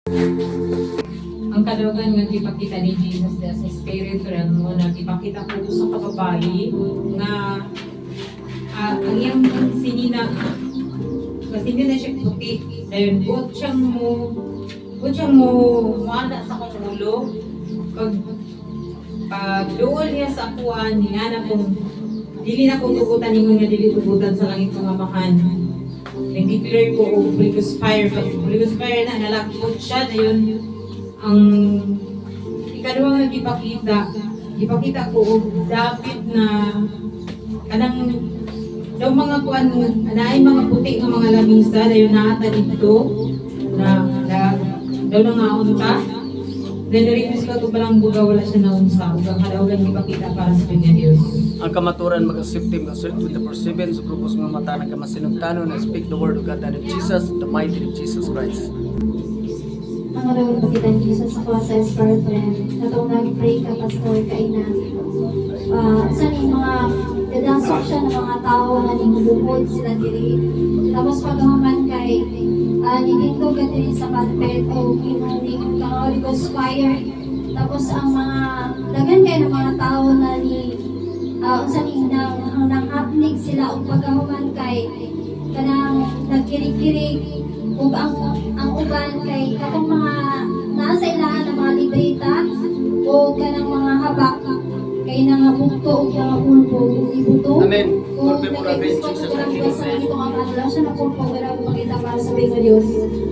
Ang kalugan nga ipakita ni Jesus sa spirit realm mo na ipakita ko sa kababayi nga ang iyang sinina kasi hindi na siya puti dahil buot siyang mo wala sa kong ulo pag doon niya sa akuan nga na kung dili na kong tugutan ninyo nga dili tugutan sa langit kong amahan nag-declare ko o Holy Ghost fire na nalakot siya na yun ang ikaduhang ipakita ko og David na kanang daw mga kuan anaay mga puti nga mga lamisa dayon naata dito na daw nga unta then request ko to palang buga wala siya na unsa ug ang kadaugan ipakita para sa kanya Dios ang kamaturan mag-acceptive mag-serve 24/7 sa grupos nga mata na kamasinugtano na speak the word of God and of Jesus, the mighty name of Jesus Christ. Ang maraming pagkita ni Jesus sa klasa Spirit Friend, natong nag-pray ka, Pastor, kay na saan yung mga dadasok siya ng mga tao na ningubukod sila diri. Tapos pagkaman kay nilito ka diri sa pulpit o kinuningin ka Holy Ghost fire. Tapos ang mga dagan kayo ng mga tao na saan nang hapnig sila o pagkaman kay kanang nagkirig-kirig ug ang uban kay katong mga nasa ilahan ng mga libreta o kanang mga habak kay nangabukto ug nangapulpo ug ibuto. Amen. Kung Pulpe mo rabi Jesus na ito ang adlaw siya na pulpo gara makita para sa mga Dios.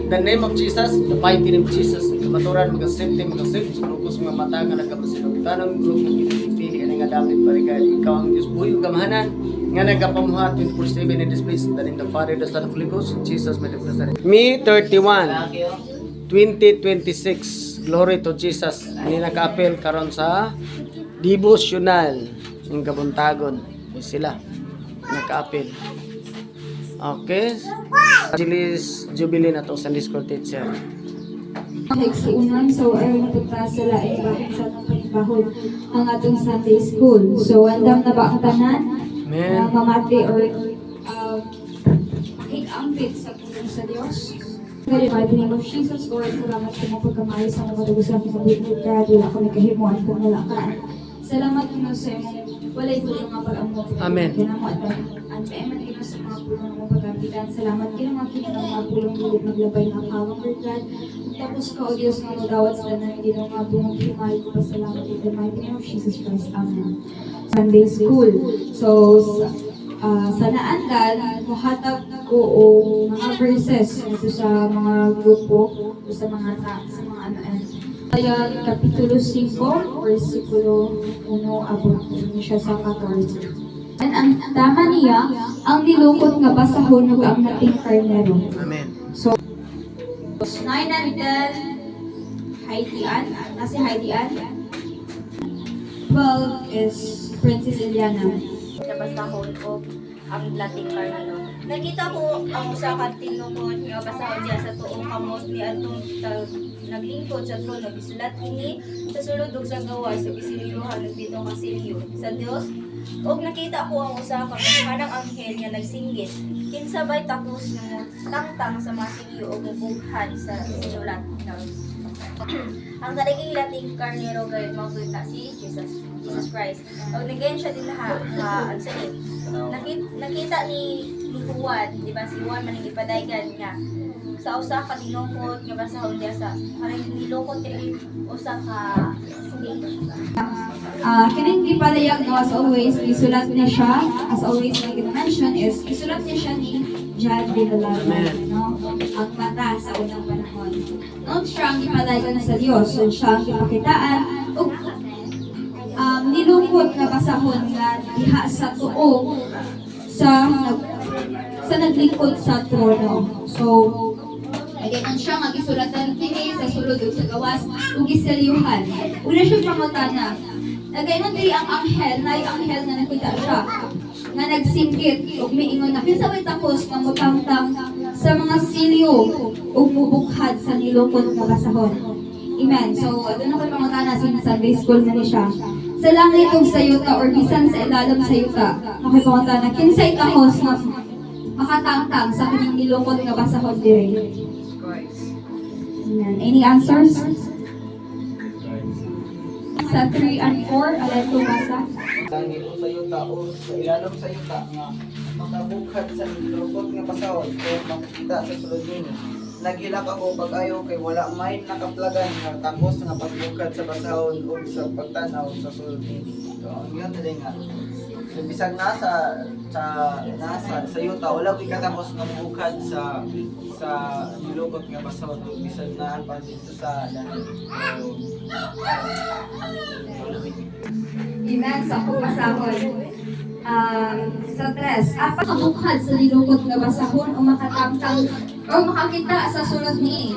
The name of Jesus, the mighty name of Jesus, kamaturan mag-acceptive mag-serve sa grupos nga mata nga nagkamasinugtano grupo pili ani nga David parigay ikaw ang Dios buhi ug gamahanan nga nagapamuhat 24/7 in this place that in the Father, the Son, of the Holy Ghost, Jesus may nagdasalit. Me 31 2026 Glory to Jesus. Ani naka-apel karon sa devotional ng Kabuntagon. Sila naka-apel. Okay. Jubilee na to sa Discord teacher. Nagsuunan, so ay matugta sila ay bakit sa panibahod ang atong Sunday School. So andam na ba ang tanan? Amen. Mamati or makikambit sa tulong sa Diyos. God, in the mighty name of Jesus, Lord, salamat sa mga pagkamay sa mga madagusan sa bibig ka, wala ko nagkahimuan kung wala ka. Salamat ko sa imong walay tulong nga pag-amot. Amen. Kinamo at paiman ko sa mga pulong ng pagkakitan. Salamat kinamo mga pulong ulit maglabay ng kawang Lord God. Tapos ka, O Diyos, nga magawat sila na hindi na mga bungong himay ko. Salamat in the mighty name of Jesus Christ. Amen. Sunday School. So, sa naandan, muhatag ko o mga verses ito sa mga grupo o sa mga Kaya Kapitulo 5, versikulo 1, abot siya sa 14. Ang tama niya, ang nilukot nga basahon ug ang nating karnero. Amen. So, 9 and 10, Haidian. Nasi Haidian. 12 is Princess Eliana. Nabasahon ko ang lating karnero. Nakita ko ang usa ka tinukod nga basahon diya sa tuong kamot ni atong naglingkod sa trono bisulat kini sa sulod ug sa gawas ug isiliyuhan ug dito ka silyo sa Dios. Og nakita ko ang usa ka kanang anghel nga nagsinggit. Kinsabay tapos nga tangtang sa mga silyo ug bughan sa sinulat. Ang kaliging lating karnero gayud makita si Jesus Christ. Og nagayon siya din lahat ang salit. Nakita ni Juan, di ba si Juan man ipadaygan nga sa usa ka dinukot nga basahon diya sa parang nilukot diri usa ka Kining gipalayag no, as always, isulat niya siya, as always, like I mentioned, is isulat niya siya ni John de la Lava, no? Ang mata sa unang panahon. Noon siya ang ipalayagan sa Diyos, so siya ang ipakitaan, ug nilungkot na basahon nga diha sa tuo sa naglingkod sa trono. So, again, siya nga gisulatan kini sa sulod ug sa gawas ug giselyuhan. Una siya pangutana. Nagaynon diri ang anghel, na yung anghel na nakita siya nga nagsinggit ug miingon na kinsa way tapos nga mutangtang sa mga silyo ug mubukhad sa nilukot nga basahon. Amen. So, adto na koy pangutana sa Sunday School na ni siya. Sa langit ug sa yuta or bisan sa ilalim sa yuta, nakoy pangutana kinsay tahos nga makatangtang sa kining nilukot nga basahon diri. Amen. Any answers? Sa 3 and 4, alay ko basa. Dahil sa yuta o sa ilalom sa yuta nga makabukad sa lukot nga pasahod o makikita sa sulod nini. Naghilak ako pag-ayo kay wala may nakaplagan nga tapos nga pagbukad sa basahon o sa pagtanaw sa sulod nini. So ang yun din nga. So, bisag nasa sa yuta wala ko'y katapos nga bukad sa nilukot nga basahon o bisag na pa dito sa langit. Amen. Sa akong basahon. Sa 3, apat kabukad sa nilukot nga basahon o makatangtang o makakita sa sulod ni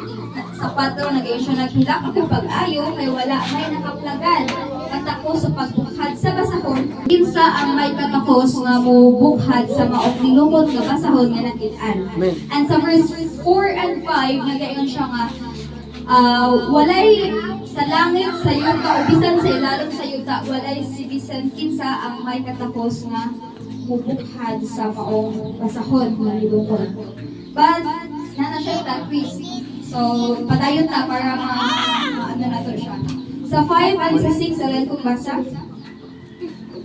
sa patro nag-iyo siya naghilak ako pag-ayo kay wala may nakaplagan katakos sa pagbukad sa basahon kinsa ang may katakos nga mubukad sa maong nilukot nga basahon nga nakit-an. Amen. And sa verse 4 and 5 nag-iyon siya nga walay sa langit sa yuta o bisan sa ilalong sa yuta walay si bisan kinsa ang may katakos nga mubukad sa maong basahon nga nilukot. But nana siya yung twist. So, padayon ta para ano na to siya. Sa 5 and sa 6, alin kong basa.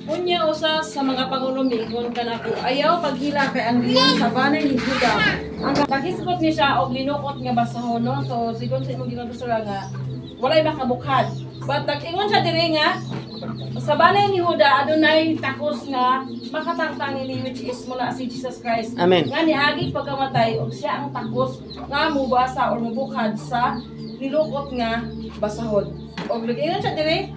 Unya usa sa mga pangulo miingon kanako ayaw paghila kay ang diyan sa banay ni Juda. Ang pagisgot ni siya og linukot nga basahon no. So sigon sa imong ginagusura nga walay makabukad. But nag-ingon siya diri nga sa banay ni Juda adunay takos nga makatangtang ni which is mula si Jesus Christ. Amen. Nga niagi pagkamatay og siya ang takos nga mubasa or mubukad sa nilukot nga basahon. Og nag-ingon siya diri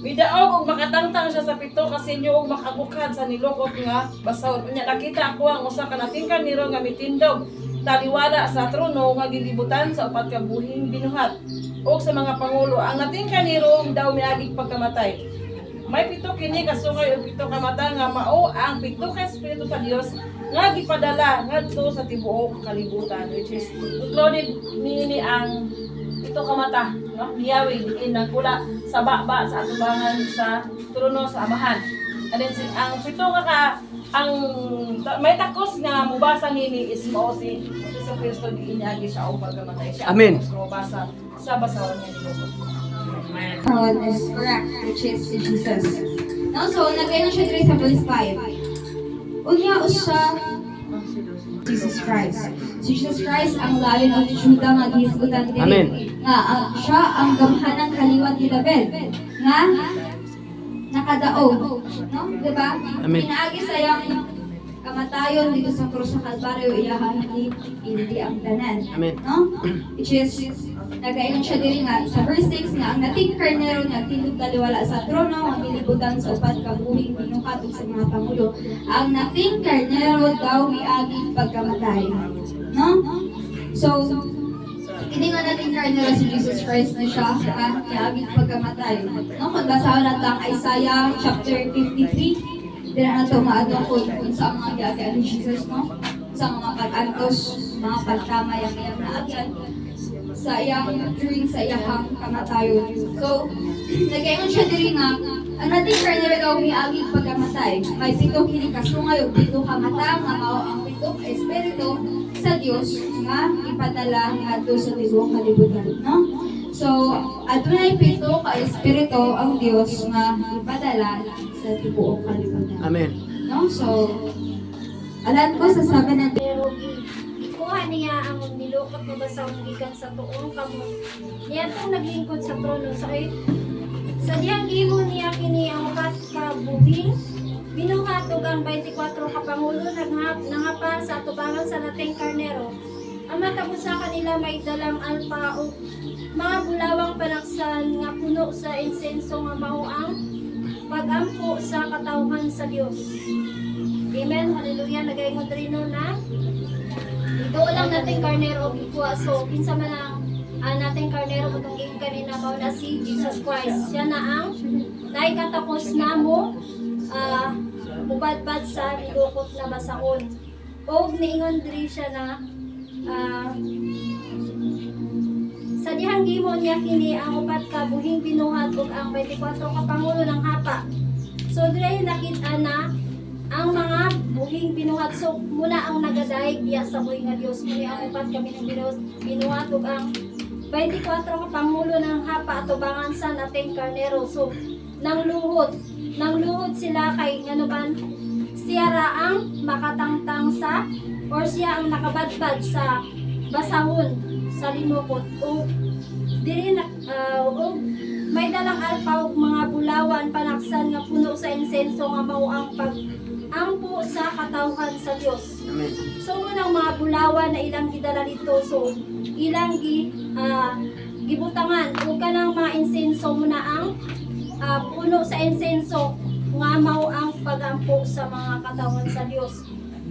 Bidaog og makatangtang siya sa pito kasi niyo og makabukad sa nilukot nga basahon. Unya nakita ako ang usa ka natingkan niro nga mitindog taliwala sa trono nga gilibutan sa upat ka buhing binuhat og sa mga pangulo. Ang natingkan niro daw miaging pagkamatay. May pito kini kasungay og pito ka mata nga mao ang pito ka espiritu sa Dios nga gipadala ngadto sa tibuok kalibutan which is included niini ang pito ka mata no Yahweh diin nagkula sa baba sa atubangan sa trono sa amahan. And then ang pito ka ang may takos nga mubasa nini is mao si Jesus Cristo diin agi siya og pagkamatay siya. Amen. So mubasa sa basahon nga nilukot. One is correct, which is si Jesus. Now, so, nag-iyon siya dito sa verse 5. Unya usa Jesus Christ. Si Jesus Christ ang Lion of Judah nga gihisgutan diri. Amen. Nga siya ang gamhanang kaliwat ni David. Nga nakadaog, no? Diba? Amen. Pinaagi sa iyang kamatayon dito sa krus sa Kalbaryo iyahan hindi ang tanan. Amen. No? Which is nagayon siya diri nga sa verse 6 nga ang nating karnero nga tilog taliwala sa trono ang bilibutan sa upat ka buhing binuhat ug sa mga pangulo. Ang nating karnero daw miagi pagkamatay. No? So hindi nga nating karnero si Jesus Christ na siya miagi pagkamatay. No? Magbasahan natin ang Isaiah chapter 53. Dira na ito maadong kung sa mga giagian ni Jesus, no? Sa mga pag-antos, mga pagtama yung iyang naagyan sa iyang during sa iyang kamatayon. So, nag-ingon siya diri nga, ang nating karnero daw miagi pagkamatay. May pito kini kasungay ug pito ka mata nga mao ang pito ka espiritu sa Dios nga ipadala ngadto sa tibuok kalibutan, no? So, adunay pito ka espiritu ang Dios nga ipadala sa tibuok kalibutan. Amen. No? So, alam ko sa 7 na Pero ikuha niya ang nilukot nga basahon gikan sa tuong kamot. Niya itong naglingkod sa trono sa diyang gimo niya kini ang upat ka buhing binuhatog ang 24 ka pangulo nangapa sa atubangan sa nating karnero. Ang matapos sa kanila may dalang alpa o mga bulawang panaksan nga puno sa insenso nga mao ang pag-ampo sa katawhan sa Dios. Amen. Hallelujah. Nagaingon rino na ito lang nating karnero ikuha. So, kinsa man ang nating karnero kung gikan kanina mao na si Jesus Christ. Siya na ang naikatapos namo mubadbad sa nilukot na basahon. Og niingon diri siya na sa dihang gimo niya kini ang upat ka buhing binuhat ug ang 24 ka pangulo ng hapa. So diri nakita na ang mga buhing binuhat. So muna ang nagadayeg diya sa buhi nga Dios, muli ang upat kami ng binuhat ug ang 24 ka pangulo ng hapa atubangan sa nating karnero. So nang luhod sila kay ngano ban siya ra ang makatangtang sa or siya ang nakabadbad sa basahon sa linukot o diri na o may dalang alpaw mga bulawan panaksan nga puno sa insenso nga mao ang pag-ampo sa katawhan sa Dios. Amen. So unang mga bulawan na ilang gidala dito, so ilang gibutangan ug kanang mga insenso muna ang puno sa insenso nga mao ang pag-ampo sa mga katawhan sa Dios.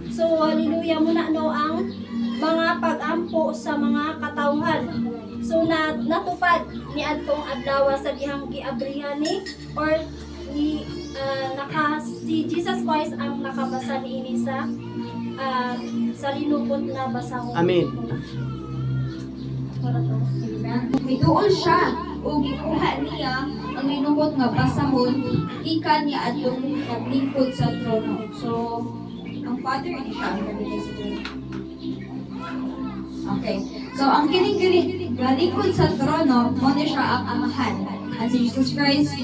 So hallelujah muna no ang mga pag-ampo sa mga katawhan. So natupad ni adtong adlaw sa dihang giabrihan ni or ni si Jesus Christ ang nakabasa niini sa linupot na basahon. Amen. Mituol siya o gikuha niya ang linubot nga basahon ikan niya atong naglingkod sa trono. So, ang Father ni siya ang naglingkod sa trono. Okay. So, ang kining galingkod sa trono, mo na siya ang amahan. At si Jesus Christ,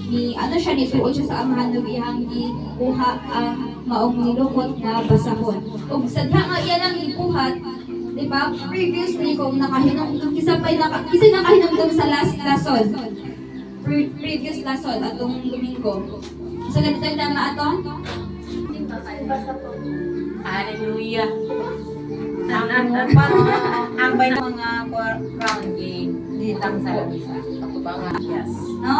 nituol siya sa amahan ng iyang gikuha ang maong nilukot na basahon. O sadya nga yan ang gikuhat, di ba? Previously, kung kisa nakahinumdum sa last lesson. Previous lesson, atong Domingo. So, ganito yung tama ato? Hallelujah. Ang bay ng mga crown game ditang sa labisa. Atubangan. Yes. No?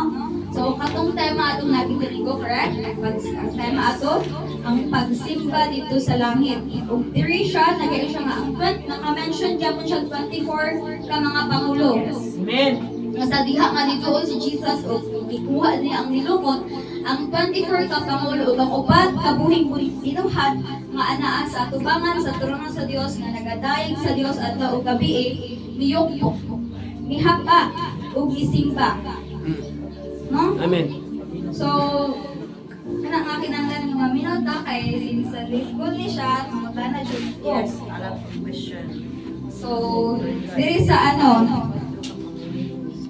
So, katong tema atong naging Domingo, correct? Ang tema ato, ang pagsimba dito sa langit. Kung diri siya, nagay siya nga ang naka-mention dyan po siya 24 ka mga pangulo. Amen. Nga sa diha nga dito si Jesus o ikuha niya ang nilukot, ang 24 ka pangulo ug ang upat ka buhing binuhat nga anaa sa atubangan sa trono sa Dios nga nagadayeg sa Dios adlaw ug gabi miyukpok, mihapa ug gisimba. No? Amen. So, kana nga kinahanglan nga maminota kay sa school ni siya, mamuta na jud ko. Yes, alam ko question. So, diri sa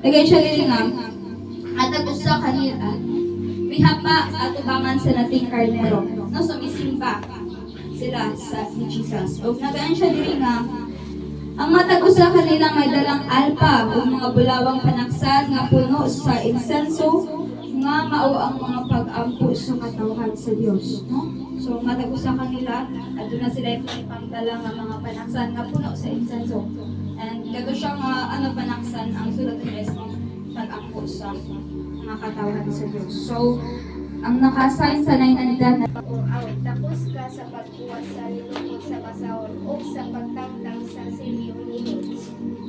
lagay siya diri nga atag usa kanila mihapa atubangan sa nating karnero. No, so misimba sila sa ni Jesus. O nagaan siya diri nga ang matag usa kanila may dalang alpa o mga bulawang panaksan nga puno sa insenso nga mao ang mga pag-ampo sa katawhan sa Dios, no? So matag usa kanila adto na sila ipangdala nga mga panaksan nga puno sa insenso. And kato siya nga panaksan ang sulat ni Jesus pag-ampo sa mga katawhan sa Dios. So ang naka-assign sa 9 Tapos ka sa pagkuha sa linukot sa basahon o sa pagtangtang sa silyo ninyo.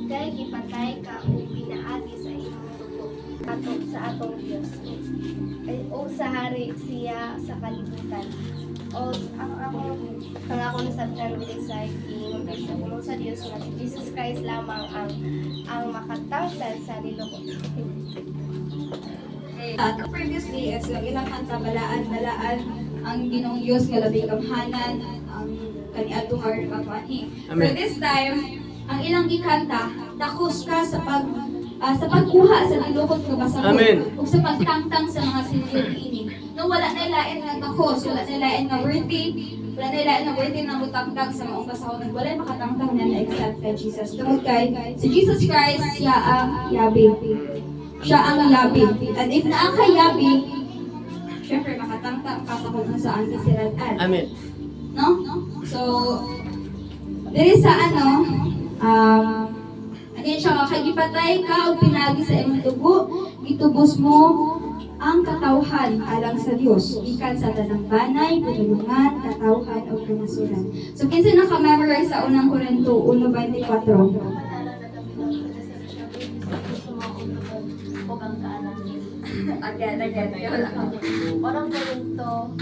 Kaya gipatay ka o pinaagi sa inyong dugo sa atong Diyos. O sa hari siya sa kalibutan. O ang ako na sa Tranglisay, ingon sa pulong sa Diyos na si Jesus Christ lamang ang makatangtang sa linukot. At previously is yung ilang kanta balaan ang Ginoong Diyos nga labing gamhanan ang kaniadtong pagkuanhi. Amen. So this time ang ilang gikanta takos ka sa pagkuha sa nilukot nga basahon Amen. ug sa pagtangtang sa mga silyo ini. No wala na lain nga takos, wala na lain nga worthy na mutangtang sa maong basahon ug wala makatangtang na except kay Jesus. Tungod kay si Jesus Christ siya ang yabi. Siya ang yabi. At if naa ka yabi, syempre makatangtang ka sa kung saan kasiratan. Amen. No? So, diri sa again siya, kagipatay ka o pinagi sa imong dugo, itubos mo ang katawhan alang sa Dios. Ikan sa tanang banay, pinulungan, katawhan o kamasuran. So, kinsa naka-memorize sa unang Korinto 1:24? Again. Walang Korinto.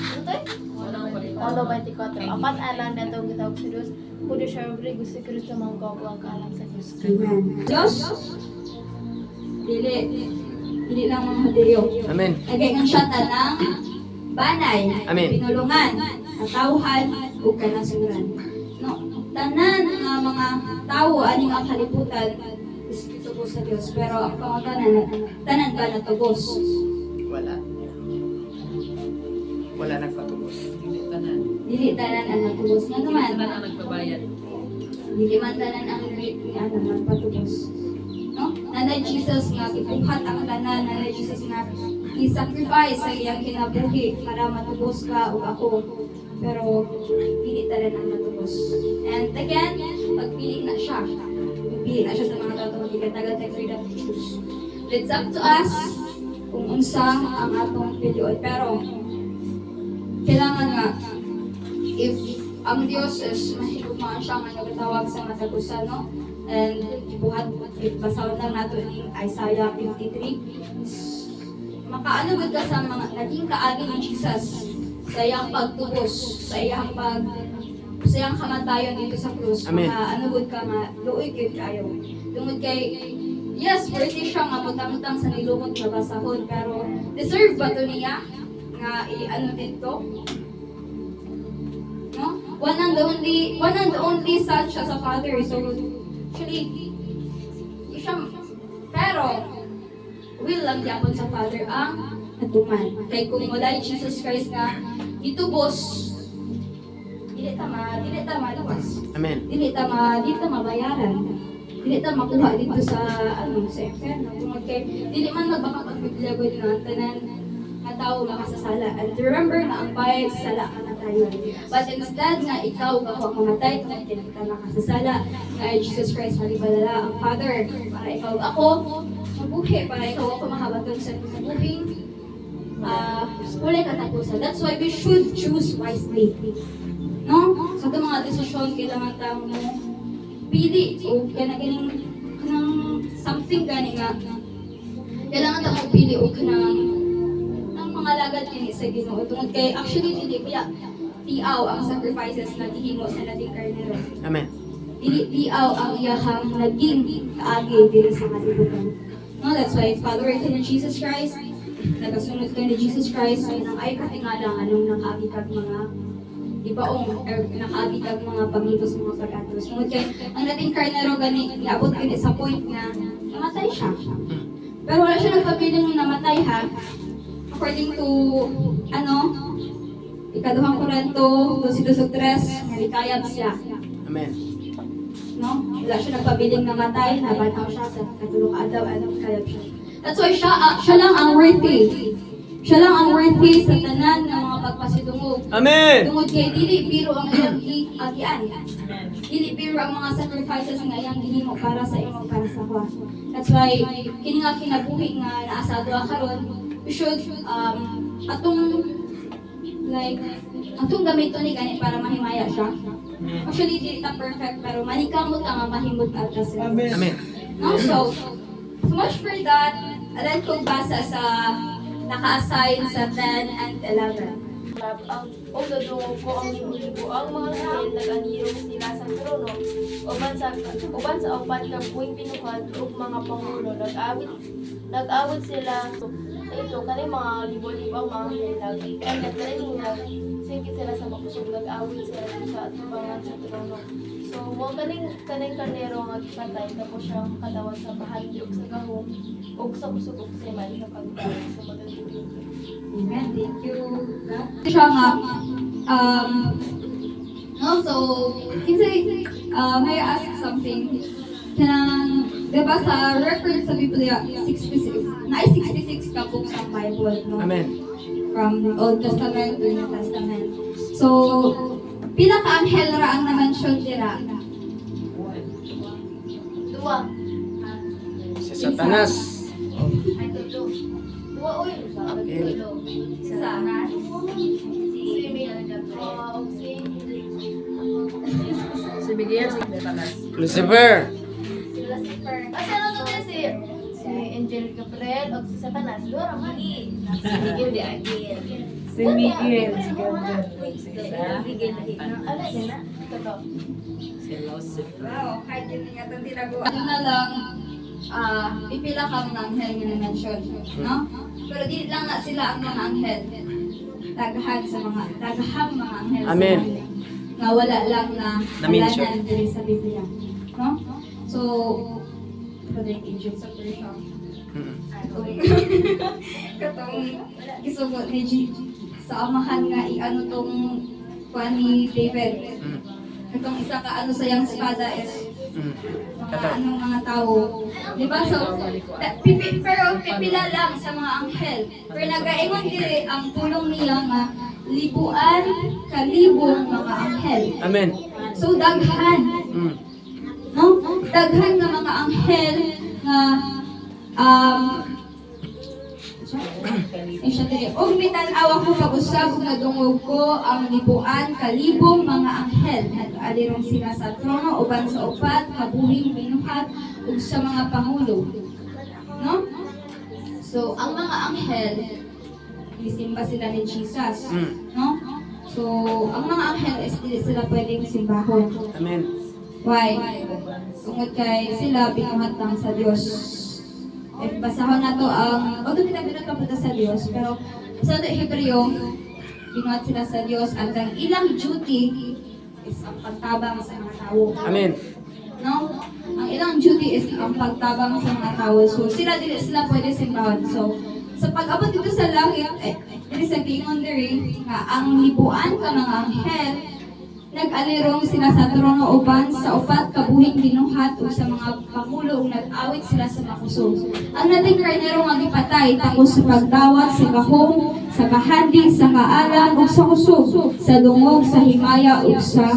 Ano 24. Apat alam na itong gitawag sa Diyos. Kudo siya rin gusto Kristo mga gawang kaalam sa Diyos. Amen. Diyos? Dili lang mga Hudiyo. Amen. Lagay ng siya tanang banay, Amen. pinulungan, katawhan, ug kanasuran. No, tanan nga mga tawo aning ang kalibutan is tugos sa Dios, pero ang pangutanan tanan ba natugos? Wala. Wala nagpatubos. Dili tanan ang natugos. Nga naman, nagbabayad. dili man tanan ang nagpatugos. No? Nanay Jesus nga gibuhat ang tanan, nanay Jesus nga i-sacrifice sa iyang kinabuhi para matubos ka o ako. Pero dili tanan ang natubos. And again, pagpili na siya. Pagpili na siya sa mga tao magigatagal tayo freedom to choose. It's up to us kung unsa ang atong pilion. Pero kailangan nga if ang Diyos is mahigugmaan siya nga nagatawag sa matagusan, no? And ibuhat, basahon lang nato ni Isaiah 53. Makaano gud ka sa mga naging kaagi ni Jesus sa iyang pagtubos, sa iyang kamatayon dito sa krus. Amen. Makaano gud ka nga luoy gyud kayo. Tungod kay yes, worthy siya nga mutang-mutang sa nilumot nga basahon, pero deserve ba to niya nga i-ano dito? No? One and only son siya sa Father. So, actually, siya, pero, will lang yapon sa Father ang natuman. Kay kung wala yung Jesus Christ nga, itubos, dili ta maluwas. Amen. Dili ta mabayaran. Dili ta makuha dito sa, sa inferno. Tungod kay, dili man magbaka pag-Biblia ko na tanan, nga tao makasasala. And remember na ang bayad sa sala ka na tayo. But instead nga ikaw ako ang mamatay, kung hindi ka makasasala, nga ay Jesus Christ malibalala ang Father. Para ikaw ako mabuhi, para ikaw ako makabatong sa mabuhing kulay katapusan. That's why we should choose wisely. No? Sa itong mga desisyon, kailangan tayo mo pili o kanang something gani nga. Kailangan tayo magpili o kanang mga lagad kini sa Ginoo tungod kay actually dili kaya tiaw ang sacrifices na gihimo sa nating karnero. Amen. Dili tiaw ang iyahang naging kaagi diri sa kalibutan. No, that's why follower ka ni Jesus Christ, nagasunod ka ni Jesus Christ, ay nang ay katingala anong nakaagi kag mga ibaong nakaagi kag mga pagnitos mga pag-atos. Tungod kay ang nating karnero gani niabot gani sa point nga namatay siya. Pero wala siya nagpabiling namatay ha. According to, ikaduhang Korinto, 12:3, nalikayab siya. Amen. No? Wala siya nagpabiling namatay, nabanaw siya sa katulong adlaw, kayab siya. That's why siya lang ang worthy. Siya lang ang worthy sa tanan ng mga pagpasidungog. Amen. Tungod kay dili biro ang iyang agian. Dili biro ang mga sacrifices nga iyang gihimo para sa imo, para sa kwa. That's why kini nga kinabuhi nga naa sa adlaw karon, we should atong gamiton ni gani para mahimaya siya. Actually, di ta perfect pero manikamot ang mahimot at sa. Amen. No, so much for that. Alam kong basa sa naka-assign sa 10 and 11. Ang dudungog ko ang libo-libo ang mga hil naganirong sila sa trono uban sa upat ka buwing pinuhat ug mga pangulo nag-awit sila ito kani mga libo-libo ang mga hil sige sila sa makusog nag-awit sila sa atubangan sa trono. So mo kaning karnero nga gipatay tapos siyang katawan sa bahagi ug sa gahom ug sa kusog ug sa mali sa pagkain sa magandang. Amen. Thank you. Siya nga, also, may I ask something? Diba sa record sa Biblia, 66 ka books ang Bible, no? Amen. From Old Testament to New Testament. So, pila ka anghel ra ang na-mention dira? Dua. Si Satanas. Ay, tulo. Dua, uy. Okay. Isa. Si Miguel, si Satanas. Lucifer. Si Lucifer. Kasi ano to si Angel Gabriel o si Satanas. Dua, mali. Si Miguel di Agil. Si Miguel, si Gabriel. Miguel lahi. Ano yun na? Ito. Si Lucifer. Wow, kahit hindi nga itong tinaguan. Ano na lang, ipila ka ng anghel nga na-mention, no? Pero di lang na sila ang mga anghel. daghan sa mga daghang mga anghel sa Amen. langit. Nga wala lang na Na-mention. halanan diri sa Biblia. No? So, Brother Angel sa Persia. Mm. Katong isugot ni G sa amahan nga i-ano tong kuan ni David. Mm. Katong isa ka ano sa yang espada is Mm. mga Kato. anong mga tao. Di ba? So, pero pipila lang sa mga anghel. Pero nagaingon diri ang pulong niya nga libuan kalibong mga anghel. Amen. So, daghan. Mm. No? Daghan nga mga anghel nga og mitan-aw ako pag-usab nga dungog ko ang libuan kalibong mga anghel nag-alirong sila sa trono uban sa upat kabuhing binuhat ug sa mga pangulo. No? So, ang mga anghel gisimba sila ni Jesus. Mm. No? So, ang mga anghel is dili sila pwedeng simbahon. Amen. Why? Tungod kay sila binuhat lang sa Diyos. If basahon na to ang, although kita binuhat lang punta sa Diyos, pero sa Hebreo, binuhat sila sa Diyos at ang ilang duty is ang pagtabang sa mga tao. Amen. No? Ang ilang duty is ang pagtabang sa mga tao. So sila dili sila pwede simbahan. So sa pag-abot dito sa langit, dili sa gingon diri nga ang libuan ka mga anghel nag-alirong sila sa trono uban sa upat kabuhing binuhat ug sa mga pangulo ug nag-awit sila sa makusog. Ang nating karnero nga gipatay tapos sa pagdawat sa gahom, sa bahandi, sa kaalam ug sa kusog, sa dungog, sa himaya ug sa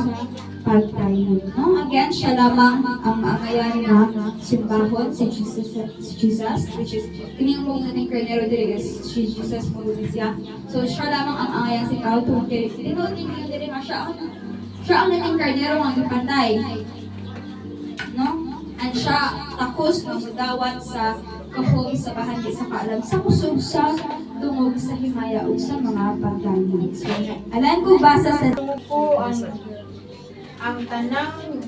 pagtayon. No? Again, siya lamang ang angayan na simbahon si Jesus, which is kining mong nating karnero diri is si Jesus Monolisya. So siya lamang ang angayan si Kao tungkol kay tinuod ninyo diri nga siya ang nating karnero ang ipantay. No? And siya takos na mudawat sa kahom, sa bahagi, sa kaalam, sa kusog, sa dungog, sa himaya, o sa mga pagdalig. So, alam ko basa sa po ang tanang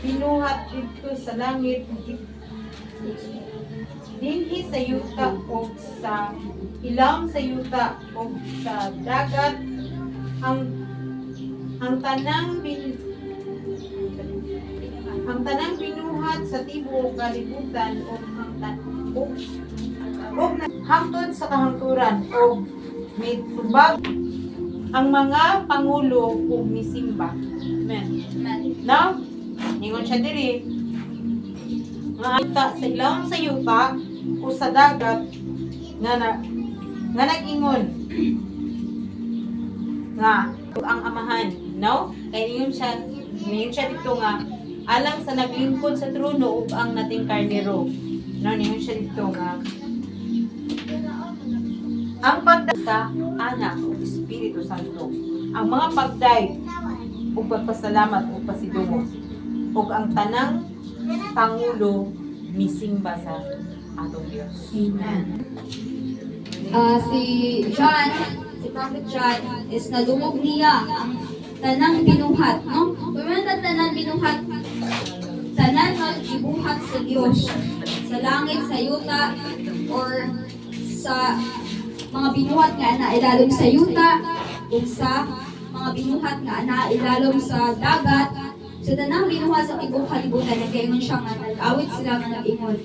binuhat dito sa langit dinhi sa yuta o sa ilang sa yuta o sa dagat ang tanang binuhat sa tibuok kalibutan o hangtod sa kahangturan o mitubag ang mga pangulo o misimba. Amen. Now, ningon siya diri nga ita sa ilawang sa yuta o sa dagat nga nag-ingon nga ang amahan, no? Kaya ningon siya dito nga alang sa naglingkod sa trono ug ang nating karnero. No, ningon siya dito nga ang pagday sa anak o Espiritu Santo, ang mga pagday o pagpasalamat o pasidungo o ang tanang pangulo misimba sa atong Diyos. Amen. Si Prophet John is nadungog niya ang tanang binuhat, no? Kung man tanang binuhat, tanan mag-ibuhat sa Diyos, sa langit, sa yuta, or sa mga binuhat nga na ilalom sa yuta, o sa mga binuhat nga na ilalom sa dagat, so tanang binuhat sa tibok kalibutan, nag-ingon siya nga, nag-awit sila nga nag-ingon.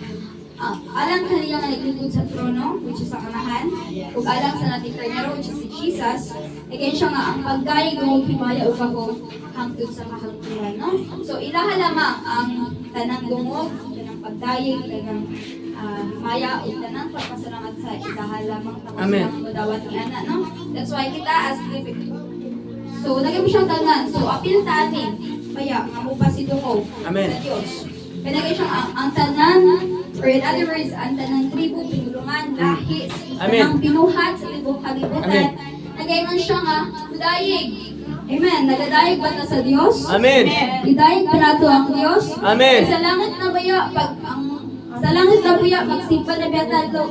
Alang kanila nga naglingkod sa trono, which is ang anahan, ug alang sa nating karnero, which is si Jesus, again siya nga ang pagdayeg ng himaya ug kahom hangtod sa kahagturan, no? So ilaha lamang ang tanang dungog, tanang pagdayeg, tanang himaya ug tanang pagpasalamat sa ilaha lamang tapos Amen. lang modawat ni ana, no? That's why kita as so nagay mo siyang tanan. So apil ta ani kaya nga mo pasidungog Amen. sa Dios. Kaya nagay siyang ang tanan, or in other words, ang tanang tribo, pinulungan, lahi, Amen. tanang binuhat sa libong kalibutan. Amen. Nagayman siya nga, mudayig. Amen. Nagadayig ba na sa Diyos? Amen. Idayig ba nato ang Diyos? Amen. Sa langit na baya, sa langit na baya, magsimba na biya tayo.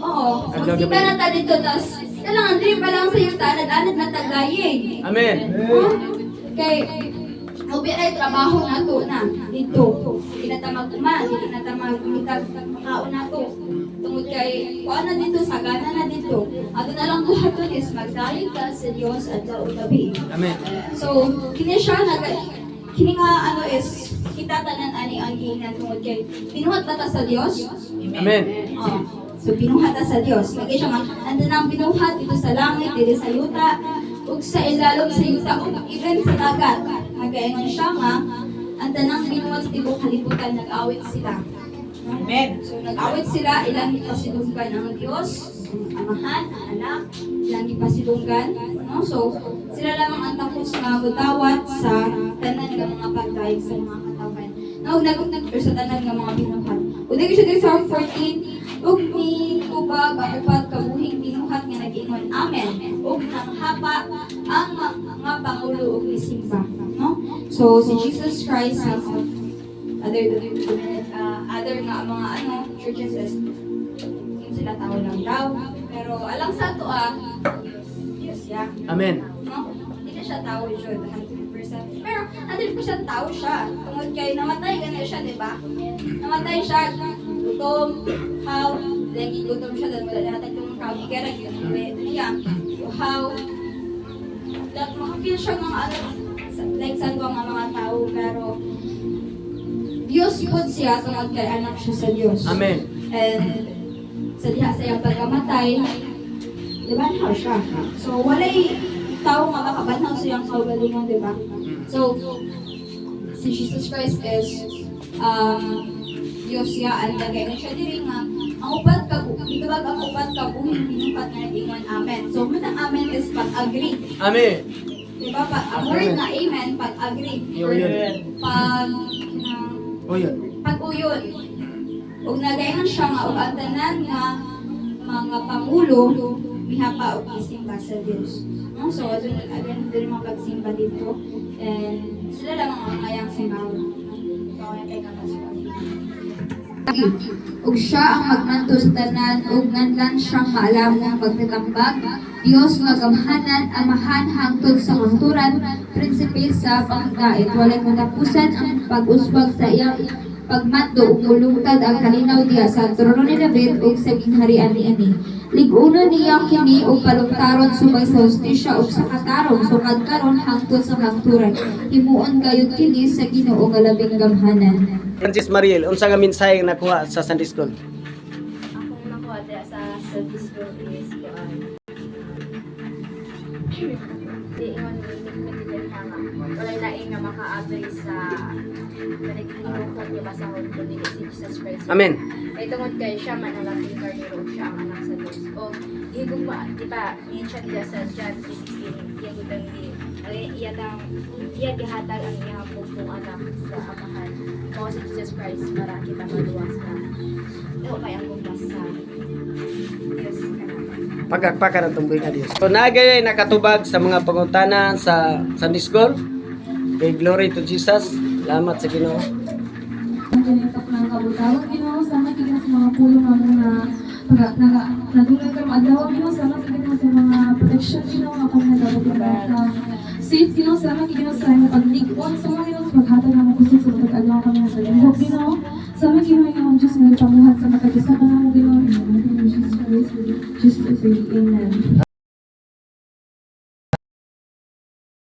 Oo. Magsimba na tayo dito, tapos, kailangan, dream pa lang sa iyo, tanad-anad na tagayig. Amen. Oh? Kay Mubira trabaho nato na dito. Hindi na ta maguma, hindi na ta makaon nato. Tungod kay kuan na dito, sagana na dito. Ato na lang buhaton is magdayeg ka sa Dios at gabi. Amen. So, kini siya kini nga ano is kita tanan ani ang ginan tungod kay binuhat ta sa Dios. Amen. So binuhat ta sa Dios. Lagi siya nga ando nang binuhat dito sa langit, dito sa yuta, ug sa ilalom sa yuta, ug even sa dagat. Nagaingon siya nga ang tanang binuhat sa tibok kalibutan nag-awit sila. Amen. So nag-awit sila, ilang ipasidunggan ang Diyos, ang Amahan, ang Anak, ilang ipasidunggan. No? So sila lamang ang tapos nga gudawat sa tanan ng mga pagdayeg sa mga katawan. Now, or sa tanan ng mga binuhat. Udi ko siya dito sa 14, ug ni tubag ang upat kabuhing binuhat nga nag-ingon. Amen. Ug nang hapa ang mga pangulo ug isimba. No? So si Jesus Christ other nga mga churches is yun sila tao lang daw. Pero alang sa to Diyos ya. Amen. No? Hindi na siya tao yun, 100%. Pero 100% tao siya. Tungod kay namatay ganun siya, di ba? Namatay siya, gutom, how, lagi gutom siya, dahil wala natin itong crowd, ikarag, niya, how, makafeel siya mga like sa mga tao, pero Diyos po siya, tungod kay anak siya sa Diyos. Amen. And sa diha sa iyang pagkamatay, di ba nahaw siya? So, walay tao nga makabanhaw sa iyang kaugalingon, di ba? So, si Jesus Christ is Diyos siya, ang lagay na siya diri nga, ang upat ka, itubag ang upat ka, buhing binupat na nag-ingon, amen. So, ang amen is pag-agree. Amen. Di ba? Ang word na amen, pag-agree. Yun. Pag-uyon. Ug nagayon siya nga ug ang tanan nga mga pangulo mihapa og isimba sa Dios. No? So again dili mga pagsimba dito and sila lang ang mayang simbahan. So ay ug siya ang magmanto sa tanan ug nganlan siyang maalamang pagtatambag Dios nga gamhanan amahan hangtod sa kanturan prinsipe sa pangdait walay katapusan ang pag-uswag sa iyang pagmando ug mulungtad ang kalinaw diya sa trono ni David ug sa gingharian niini. Lig-uno niya kini ug palungtaron subay sa hustisya ug sa katarong sukad karon hangtod sa hangturan. Himuon kayod kini sa Ginoo nga labing gamhanan. Francis Mariel, unsa nga mensahe nga nakuha sa Sunday School? Akong nakuha dira sa service ko is di ingon ni nga wala lain nga maka-agree sa pinagtinukod niya basahon ko ni si Jesus Christ. Amen. Ay tungod kay siya man ang laking karnero siya ang anak sa Diyos. O higog ba, di ba, niya siya dila sa John 3:16, iya gutang iya gihatag ang iyang pugtong anak sa amahan. O si Jesus Christ para kita maluwas na. O kaya ang bukas sa Diyos kanaman. Pagkakpakan ang tumboy nga Dios. So nagay nakatubag sa mga pangutanan sa Sunday School. Kay glory to Jesus. Salamat sa Ginoo. Ang kanitak ng kabutawag, Ginoo, sama tignan sa mga pulong ng mga natulad ka maadlaw, Ginoo, sama tignan sa mga protection, Ginoo, nga kung nagabot ka safe, Ginoo, sama tignan sa mga paglig-on, sama Ginoo, sa paghatag ng mga kusog sa pag-adlaw kami sa lingkod, Ginoo, sama Ginoo, yung Diyos na pamuhat sa makagisa ka na mo, Ginoo, in the name of Jesus Christ, Jesus is amen.